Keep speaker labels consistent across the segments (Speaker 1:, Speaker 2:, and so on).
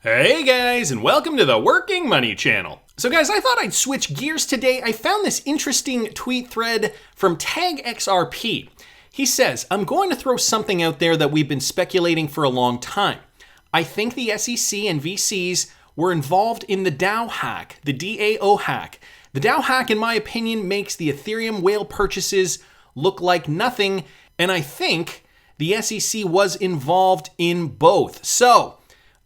Speaker 1: Hey guys, and welcome to the Working Money channel. So guys, I thought I'd switch gears today. I found this interesting tweet thread from Tag XRP. He says, I'm going to throw something out there that we've been speculating for a long time. I think the SEC and VCs were involved in the DAO hack, the DAO hack. The DAO hack, in my opinion, makes the Ethereum whale purchases look like nothing, and I think the SEC was involved in both. So,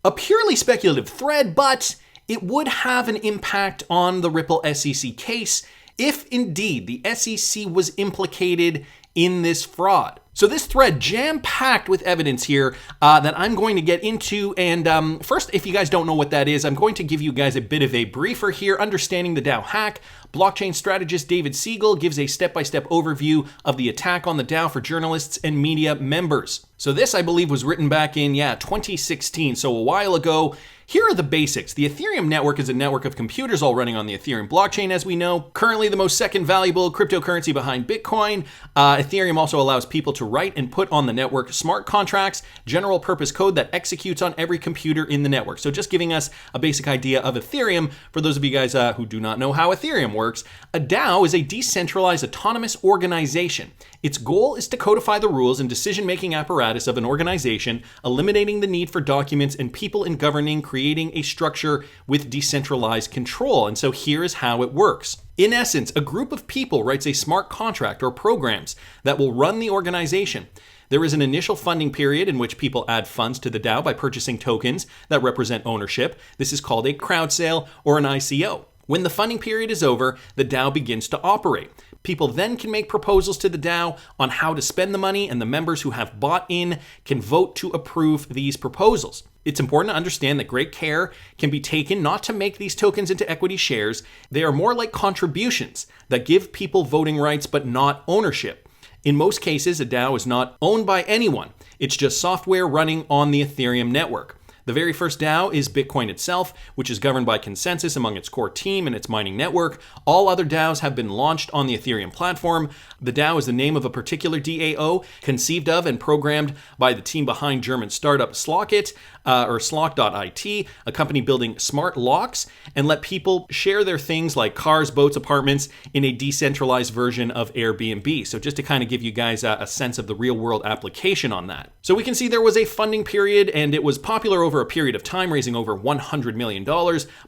Speaker 1: a purely speculative thread, but it would have an impact on the Ripple SEC case if indeed the SEC was implicated in this fraud. So this thread jam-packed with evidence here that I'm going to get into. And first, if you guys don't know what that is, I'm going to give you guys a bit of a briefer here. Understanding the DAO hack, blockchain strategist David Siegel gives a step-by-step overview of the attack on the DAO for journalists and media members. So this, I believe, was written back in, 2016, so a while ago. Here are the basics. The Ethereum network is a network of computers all running on the Ethereum blockchain, as we know. Currently the most second valuable cryptocurrency behind Bitcoin. Ethereum also allows people to write and put on the network smart contracts, general purpose code that executes on every computer in the network. So just giving us a basic idea of Ethereum, for those of you guys who do not know how Ethereum works, a DAO is a decentralized autonomous organization. Its goal is to codify the rules and decision-making apparatus of an organization, eliminating the need for documents and people in governing, creating a structure with decentralized control. And so here is how it works. In essence, a group of people writes a smart contract or programs that will run the organization. There is an initial funding period in which people add funds to the DAO by purchasing tokens that represent ownership. This is called a crowd sale or an ICO. When the funding period is over, the DAO begins to operate. People then can make proposals to the DAO on how to spend the money, and the members who have bought in can vote to approve these proposals. It's important to understand that great care can be taken not to make these tokens into equity shares. They are more like contributions that give people voting rights but not ownership. In most cases, a DAO is not owned by anyone. It's just software running on the Ethereum network. The very first DAO is Bitcoin itself, which is governed by consensus among its core team and its mining network. All other DAOs have been launched on the Ethereum platform. The DAO is the name of a particular DAO, conceived of and programmed by the team behind German startup Slockit, or Slock.it, a company building smart locks and let people share their things like cars, boats, apartments in a decentralized version of Airbnb. So just to kind of give you guys a sense of the real world application on that. So we can see there was a funding period, and it was popular over a period of time, raising over $100 million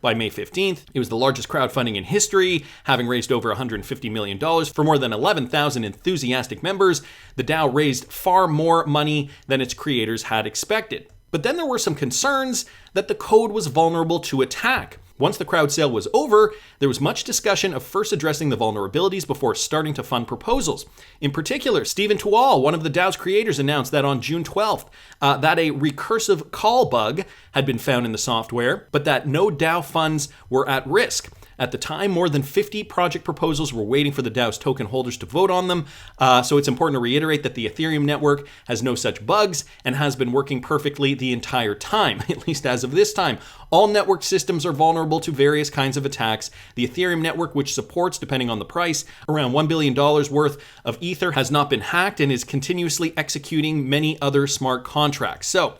Speaker 1: by May 15th. It was the largest crowdfunding in history, having raised over $150 million for more than 11,000 enthusiastic members. The DAO raised far more money than its creators had expected. But then there were some concerns that the code was vulnerable to attack. Once the crowd sale was over, there was much discussion of first addressing the vulnerabilities before starting to fund proposals. In particular, Stephen Tual, one of the DAO's creators, announced that on June 12th, that a recursive call bug had been found in the software, but that no DAO funds were at risk. At the time, more than 50 project proposals were waiting for the DAO's token holders to vote on them. So it's important to reiterate that the Ethereum network has no such bugs and has been working perfectly the entire time, at least as of this time. All network systems are vulnerable to various kinds of attacks. The Ethereum network, which supports, depending on the price, around $1 billion worth of Ether, has not been hacked and is continuously executing many other smart contracts. So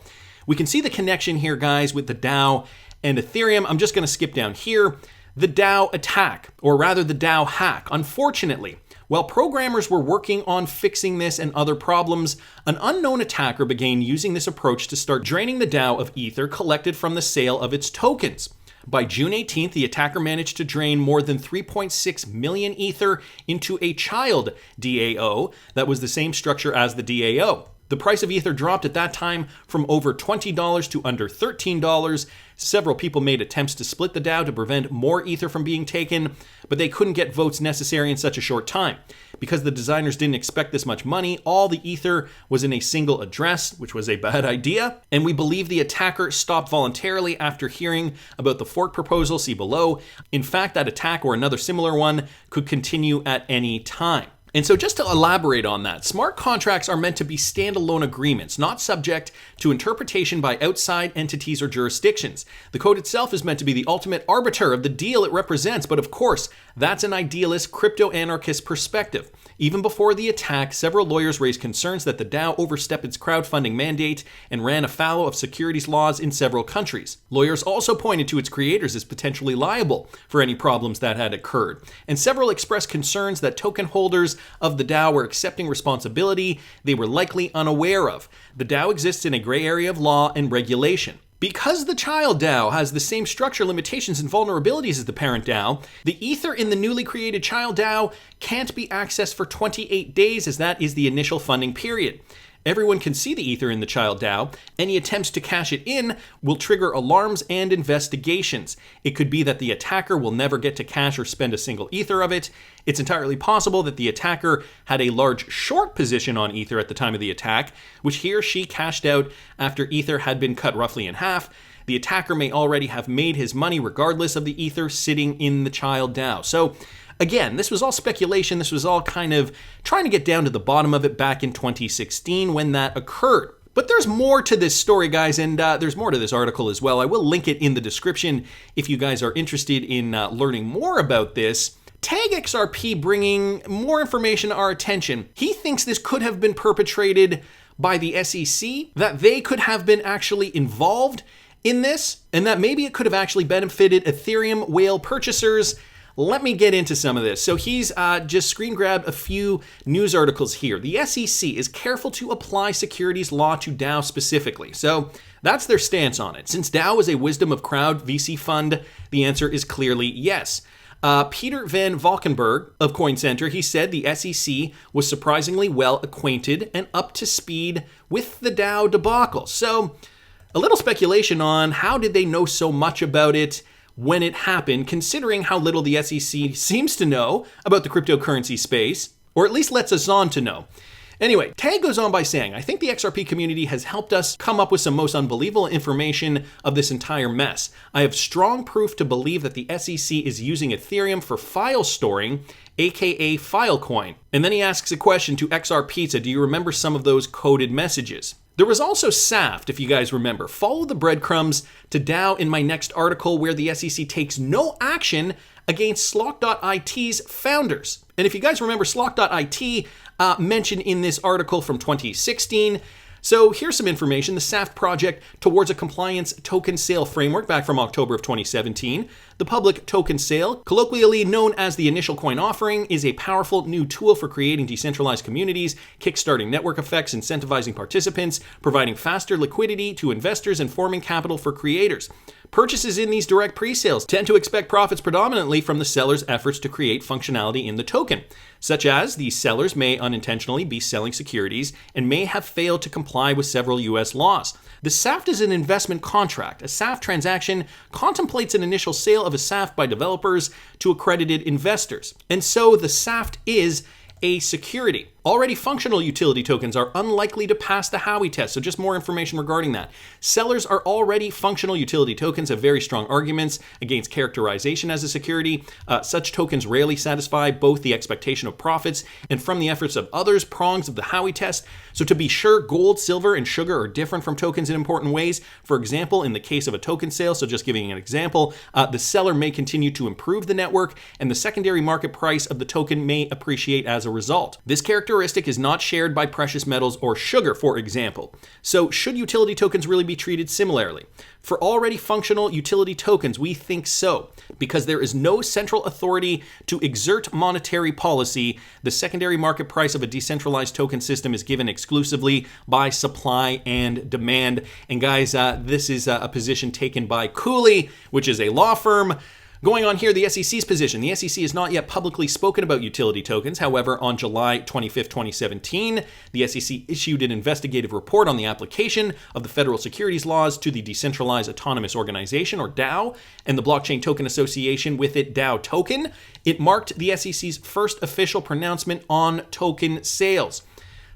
Speaker 1: we can see the connection here, guys, with the DAO and Ethereum. I'm just going to skip down here. The DAO attack, or rather the DAO hack. Unfortunately, while programmers were working on fixing this and other problems, an unknown attacker began using this approach to start draining the DAO of Ether collected from the sale of its tokens. By June 18th, the attacker managed to drain more than 3.6 million Ether into a child DAO that was the same structure as the DAO. The price of Ether dropped at that time from over $20 to under $13. Several people made attempts to split the DAO to prevent more Ether from being taken, but they couldn't get votes necessary in such a short time. Because the designers didn't expect this much money, all the Ether was in a single address, which was a bad idea, and we believe the attacker stopped voluntarily after hearing about the fork proposal, see below. In fact, that attack or another similar one could continue at any time. And so just to elaborate on that, smart contracts are meant to be standalone agreements, not subject to interpretation by outside entities or jurisdictions. The code itself is meant to be the ultimate arbiter of the deal it represents, but of course, that's an idealist crypto-anarchist perspective. Even before the attack, several lawyers raised concerns that the DAO overstepped its crowdfunding mandate and ran afoul of securities laws in several countries. Lawyers also pointed to its creators as potentially liable for any problems that had occurred, and several expressed concerns that token holders of the DAO were accepting responsibility they were likely unaware of. The DAO exists in a gray area of law and regulation. Because the child DAO has the same structure, limitations, and vulnerabilities as the parent DAO, the Ether in the newly created child DAO can't be accessed for 28 days, as that is the initial funding period. Everyone can see the Ether in the child DAO. Any attempts to cash it in will trigger alarms and investigations. It could be that the attacker will never get to cash or spend a single Ether of it. It's entirely possible that the attacker had a large short position on Ether at the time of the attack, which he or she cashed out after Ether had been cut roughly in half. The attacker may already have made his money regardless of the Ether sitting in the child DAO. So again, this was all speculation. This was all kind of trying to get down to the bottom of it back in 2016 when that occurred. But there's more to this story, guys, and there's more to this article as well. I will link it in the description if you guys are interested in learning more about this. Tag XRP bringing more information to our attention. He thinks this could have been perpetrated by the SEC, that they could have been actually involved in this, and that maybe it could have actually benefited Ethereum whale purchasers. Let me get into some of this. So he's just screen grabbed a few news articles here. The SEC is careful to apply securities law to DAO specifically. So that's their stance on it. Since DAO is a wisdom of crowd VC fund, the answer is clearly yes. Peter Van Valkenburg of Coin Center, he said the SEC was surprisingly well acquainted and up to speed with the DAO debacle. So a little speculation on how did they know so much about it when it happened, considering how little the SEC seems to know about the cryptocurrency space, or at least lets us on to know. Anyway, Tag goes on by saying, I think the XRP community has helped us come up with some most unbelievable information of this entire mess. I have strong proof to believe that the SEC is using Ethereum for file storing, aka Filecoin. And then he asks a question to XR Pizza, do you remember some of those coded messages? There was also SAFT, if you guys remember. Follow the breadcrumbs to DAO in my next article where the SEC takes no action against Slock.it's founders. And if you guys remember, Slock.it mentioned in this article from 2016. So here's some information. The SAFT project towards a compliance token sale framework back from October of 2017. The public token sale, colloquially known as the initial coin offering, is a powerful new tool for creating decentralized communities, kickstarting network effects, incentivizing participants, providing faster liquidity to investors, and forming capital for creators. Purchases in these direct pre-sales tend to expect profits predominantly from the seller's efforts to create functionality in the token, such as these sellers may unintentionally be selling securities and may have failed to comply with several US laws. The SAFT is an investment contract. A SAFT transaction contemplates an initial sale of a SAFT by developers to accredited investors. And so the SAFT is a security. Already functional utility tokens are unlikely to pass the Howey test, so just more information regarding that. Sellers are already functional utility tokens have very strong arguments against characterization as a security. Such tokens rarely satisfy both the expectation of profits and from the efforts of others prongs of the Howey test. So to be sure, gold, silver, and sugar are different from tokens in important ways. For example, in the case of a token sale, so just giving an example, the seller may continue to improve the network and the secondary market price of the token may appreciate as a result. This characteristic is not shared by precious metals or sugar, for example. So should utility tokens really be treated similarly? For already functional utility tokens, we think so. Because there is no central authority to exert monetary policy, the secondary market price of a decentralized token system is given exclusively by supply and demand. And guys, this is a position taken by Cooley, which is a law firm. Going on here, the SEC's position. The SEC has not yet publicly spoken about utility tokens. However, on July 25th, 2017, the SEC issued an investigative report on the application of the federal securities laws to the Decentralized Autonomous Organization, or DAO, and the Blockchain Token Association with it, DAO Token. It marked the SEC's first official pronouncement on token sales.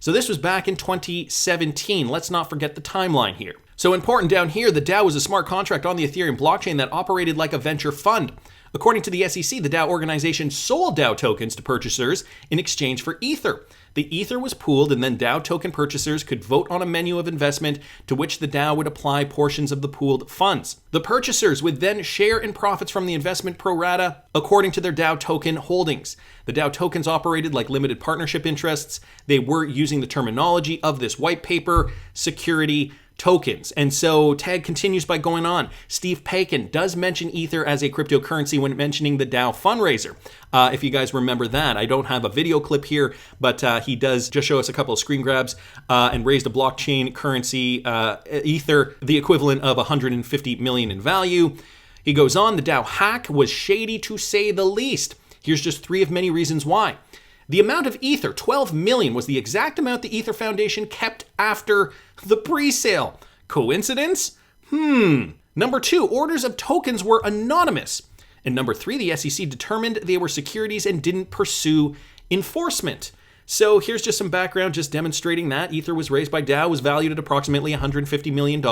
Speaker 1: So this was back in 2017. Let's not forget the timeline here. So important down here, the DAO was a smart contract on the Ethereum blockchain that operated like a venture fund. According to the SEC, the DAO organization sold DAO tokens to purchasers in exchange for Ether. The Ether was pooled, and then DAO token purchasers could vote on a menu of investment to which the DAO would apply portions of the pooled funds. The purchasers would then share in profits from the investment pro rata according to their DAO token holdings. The DAO tokens operated like limited partnership interests. They were using the terminology of this white paper, security tokens. And so Tag continues by going on. Steve Paikin does mention Ether as a cryptocurrency when mentioning the DAO fundraiser. If you guys remember that, I don't have a video clip here, but he does just show us a couple of screen grabs and raised a blockchain currency, Ether, the equivalent of 150 million in value. He goes on, the DAO hack was shady to say the least. Here's just 3 of many reasons why. The amount of Ether, 12 million, was the exact amount the Ether Foundation kept after the pre-sale. Coincidence? Number 2, orders of tokens were anonymous. And number 3, the SEC determined they were securities and didn't pursue enforcement. So here's just some background just demonstrating that Ether was raised by DAO, was valued at approximately $150 million.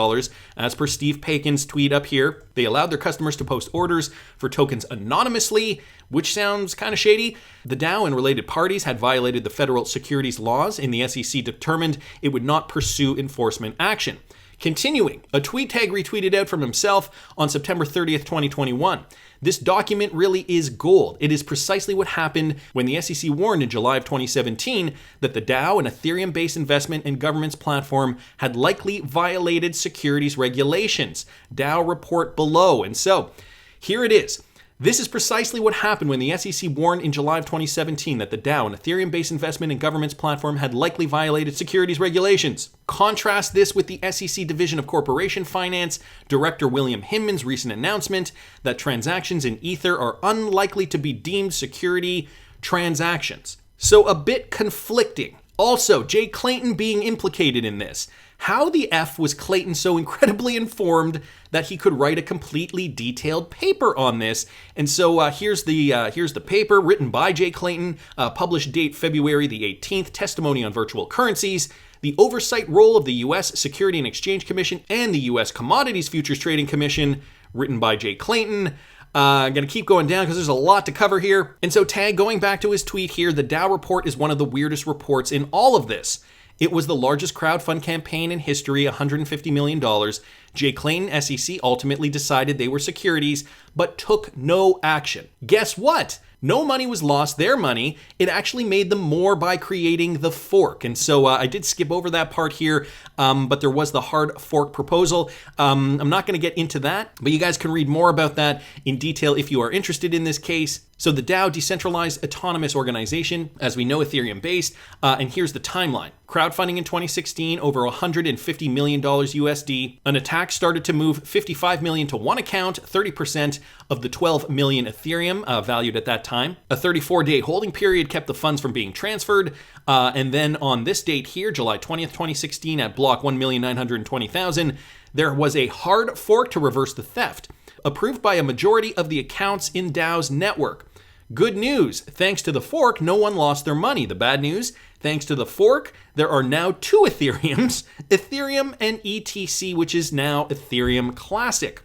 Speaker 1: As per Steve Paikin's tweet up here, they allowed their customers to post orders for tokens anonymously, which sounds kind of shady. The DAO and related parties had violated the federal securities laws, and the SEC determined it would not pursue enforcement action. Continuing, a tweet Tag retweeted out from himself on September 30th, 2021. This document really is gold. It is precisely what happened when the SEC warned in July of 2017 that the DAO, an Ethereum-based investment and governance platform, had likely violated securities regulations. DAO report below. And so, here it is. This is precisely what happened when the SEC warned in July of 2017 that the DAO, an Ethereum-based investment and governance platform, had likely violated securities regulations. Contrast this with the SEC Division of Corporation Finance Director William Hinman's recent announcement that transactions in Ether are unlikely to be deemed security transactions. So a bit conflicting. Also, Jay Clayton being implicated in this. How the F was Clayton so incredibly informed that he could write a completely detailed paper on this? And so here's the paper written by Jay Clayton, published date February the 18th, Testimony on Virtual Currencies, the Oversight Role of the U.S. Security and Exchange Commission and the U.S. Commodities Futures Trading Commission, written by Jay Clayton. I'm going to keep going down because there's a lot to cover here. And so Tag, going back to his tweet here, the DAO report is one of the weirdest reports in all of this. It was the largest crowdfund campaign in history, $150 million. Jay Clayton, SEC, ultimately decided they were securities, but took no action. Guess what? No money was lost, their money. It actually made them more by creating the fork. And so I did skip over that part here, but there was the hard fork proposal. I'm not going to get into that, but you guys can read more about that in detail if you are interested in this case. So the DAO, decentralized autonomous organization, as we know, Ethereum based, and here's the timeline. Crowdfunding in 2016, over $150 million USD. An attack started to move $55 million to one account, 30% of the 12 million Ethereum valued at that time. A 34-day holding period kept the funds from being transferred. And then on this date here, July 20th, 2016, at block 1,920,000, there was a hard fork to reverse the theft, approved by a majority of the accounts in DAO's network. Good news, thanks to the fork, no one lost their money. The bad news, thanks to the fork, there are now 2 Ethereums, Ethereum and ETC, which is now Ethereum Classic.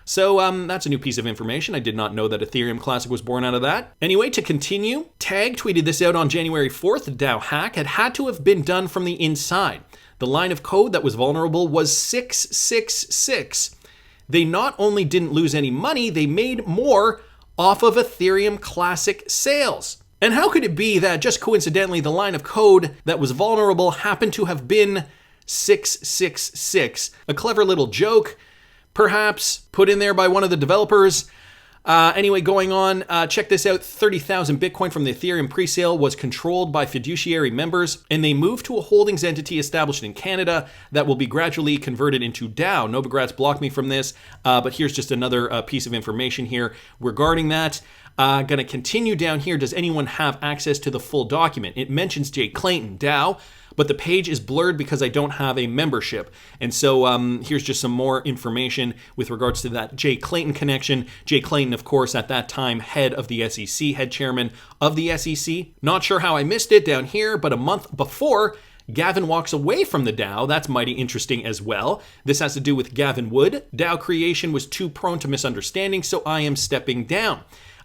Speaker 1: So that's a new piece of information. I did not know that Ethereum Classic was born out of that. Anyway, to continue, Tag tweeted this out on January 4th. The DAO hack had to have been done from the inside. The line of code that was vulnerable was 666. They not only didn't lose any money, they made more off of Ethereum Classic sales. And how could it be that just coincidentally the line of code that was vulnerable happened to have been 666? A clever little joke, perhaps put in there by one of the developers. Anyway, going on, check this out. 30,000 Bitcoin from the Ethereum presale was controlled by fiduciary members, and they moved to a holdings entity established in Canada that will be gradually converted into DAO. Novogratz blocked me from this, but here's just another piece of information here regarding that. Going to continue down here. Does anyone have access to the full document? It mentions Jay Clayton, DAO, but the page is blurred because I don't have a membership. And so here's just some more information with regards to that Jay Clayton connection. Jay Clayton, of course, at that time, head of the SEC, head chairman of the SEC. Not sure how I missed it down here, but a month before, Gavin walks away from the DAO. That's mighty interesting as well. This has to do with Gavin Wood. DAO creation was too prone to misunderstanding, so I am stepping down.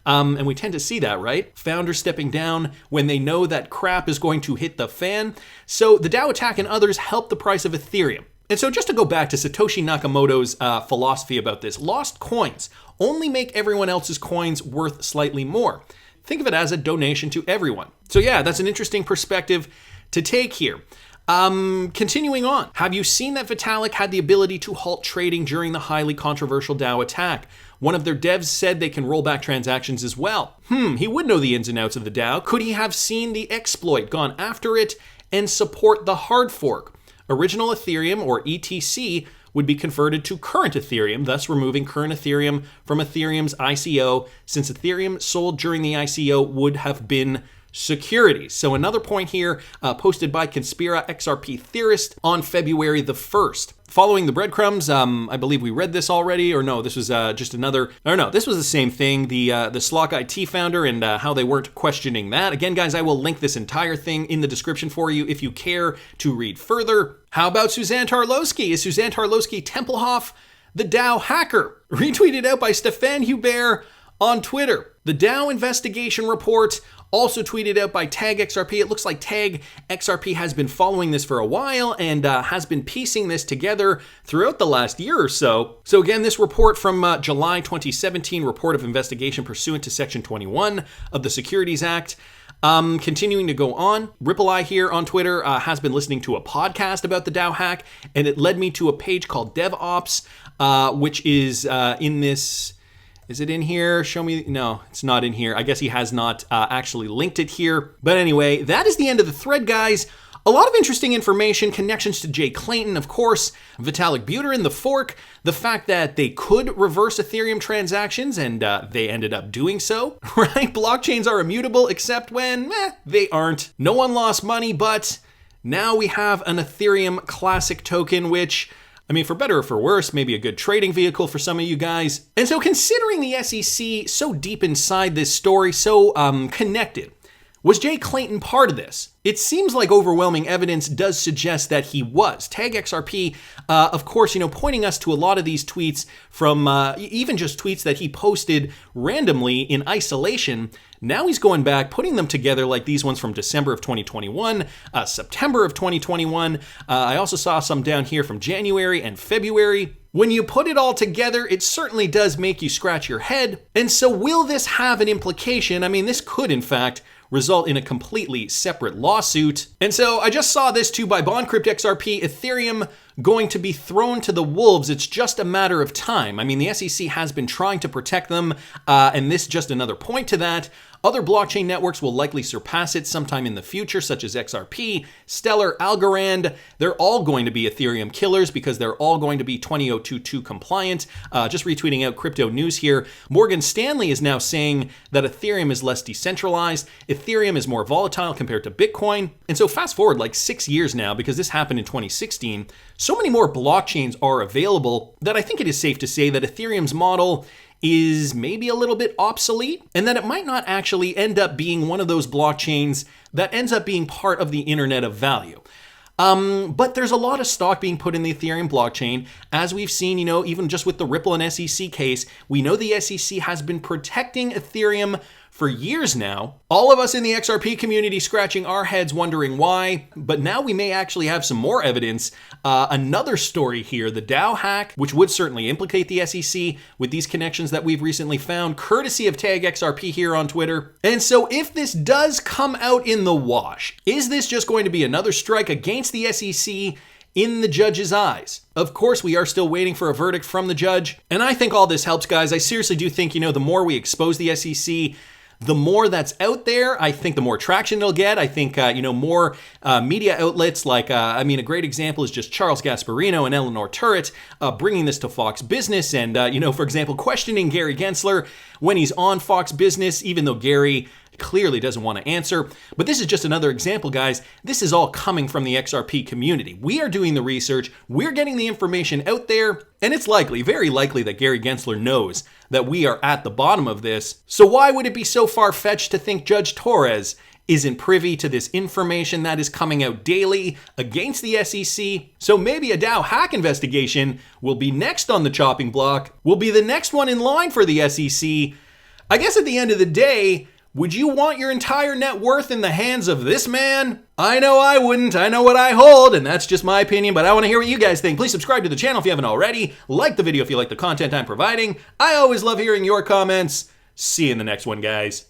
Speaker 1: And we tend to see that, right? Founders stepping down when they know that crap is going to hit the fan. So the DAO attack and others help the price of Ethereum. And so just to go back to Satoshi Nakamoto's philosophy about this, lost coins only make everyone else's coins worth slightly more. Think of it as a donation to everyone. So yeah, that's an interesting perspective to take here. Continuing on, have you seen that Vitalik had the ability to halt trading during the highly controversial DAO attack? One of their devs said they can roll back transactions as well. He would know the ins and outs of the DAO. Could he have seen the exploit, gone after it, and support the hard fork? Original Ethereum, or ETC, would be converted to current Ethereum, thus removing current Ethereum from Ethereum's ICO, since Ethereum sold during the ICO would have been securities. So another point here posted by Conspira XRP Theorist on February the 1st. Following the breadcrumbs, I believe we read this already, or no, this was just another, or no, this was the same thing, the Slock IT founder and how they weren't questioning that. Again, guys, I will link this entire thing in the description for you if you care to read further. How about Suzanne Tarlowski? Is Suzanne Tarlowski Tempelhof the DAO hacker? Retweeted out by Stéphane Hubert on Twitter. The DAO investigation report, also tweeted out by Tag XRP. It looks like Tag XRP has been following this for a while and has been piecing this together throughout the last year or so. So again, this report from July 2017, report of investigation pursuant to Section 21 of the Securities Act. Continuing to go on, Ripple here on Twitter has been listening to a podcast about the DAO hack, and it led me to a page called DevOps, which is in this. Is it in here? Show me. No, it's not in here. I guess he has not actually linked it here. But anyway, that is the end of the thread, guys. A lot of interesting information, connections to Jay Clayton, of course, Vitalik Buterin, the fork, the fact that they could reverse Ethereum transactions, and they ended up doing so, right? Blockchains are immutable, except when they aren't. No one lost money, but now we have an Ethereum Classic token, which, I mean, for better or for worse, maybe a good trading vehicle for some of you guys. And so considering the SEC so deep inside this story, so connected, was Jay Clayton part of this? It seems like overwhelming evidence does suggest that he was. Tag XRP, of course, pointing us to a lot of these tweets from even just tweets that he posted randomly in isolation. Now he's going back, putting them together like these ones from December of 2021, September of 2021. I also saw some down here from January and February. When you put it all together, it certainly does make you scratch your head. And so will this have an implication? I mean, this could, in fact, result in a completely separate lawsuit. And so I just saw this too by BondCrypt XRP, Ethereum going to be thrown to the wolves. It's just a matter of time. I mean, the SEC has been trying to protect them, and this is just another point to that. Other blockchain networks will likely surpass it sometime in the future, such as XRP, Stellar, Algorand. They're all going to be Ethereum killers because they're all going to be 20022 compliant. Just retweeting out crypto news here. Morgan Stanley is now saying that Ethereum is less decentralized. Ethereum is more volatile compared to Bitcoin. And so fast forward like 6 years now, because this happened in 2016, so many more blockchains are available that I think it is safe to say that Ethereum's model is maybe a little bit obsolete, and that it might not actually end up being one of those blockchains that ends up being part of the internet of value. But there's a lot of stock being put in the Ethereum blockchain. As we've seen, even just with the Ripple and SEC case, we know the SEC has been protecting Ethereum for years now. All of us in the XRP community scratching our heads wondering why, but now we may actually have some more evidence. Another story here, the DAO hack, which would certainly implicate the SEC with these connections that we've recently found, courtesy of Tag XRP here on Twitter. And so if this does come out in the wash, is this just going to be another strike against the SEC in the judge's eyes? Of course, we are still waiting for a verdict from the judge. And I think all this helps, guys. I seriously do think, the more we expose the SEC, the more that's out there, I think the more traction it'll get. I think, more media outlets like, a great example is just Charles Gasparino and Eleanor Turret bringing this to Fox Business and, for example, questioning Gary Gensler when he's on Fox Business, even though Gary clearly doesn't want to answer. But this is just another example, guys. This is all coming from the XRP community. We are doing the research, we're getting the information out there, and it's likely, very likely, that Gary Gensler knows that we are at the bottom of this. So why would it be so far-fetched to think Judge Torres isn't privy to this information that is coming out daily against the SEC. So maybe a DAO hack investigation will be next on the chopping block, will be the next one in line for the SEC. I guess at the end of the day, would you want your entire net worth in the hands of this man? I know I wouldn't. I know what I hold, and that's just my opinion, but I want to hear what you guys think. Please subscribe to the channel if you haven't already. Like the video if you like the content I'm providing. I always love hearing your comments. See you in the next one, guys.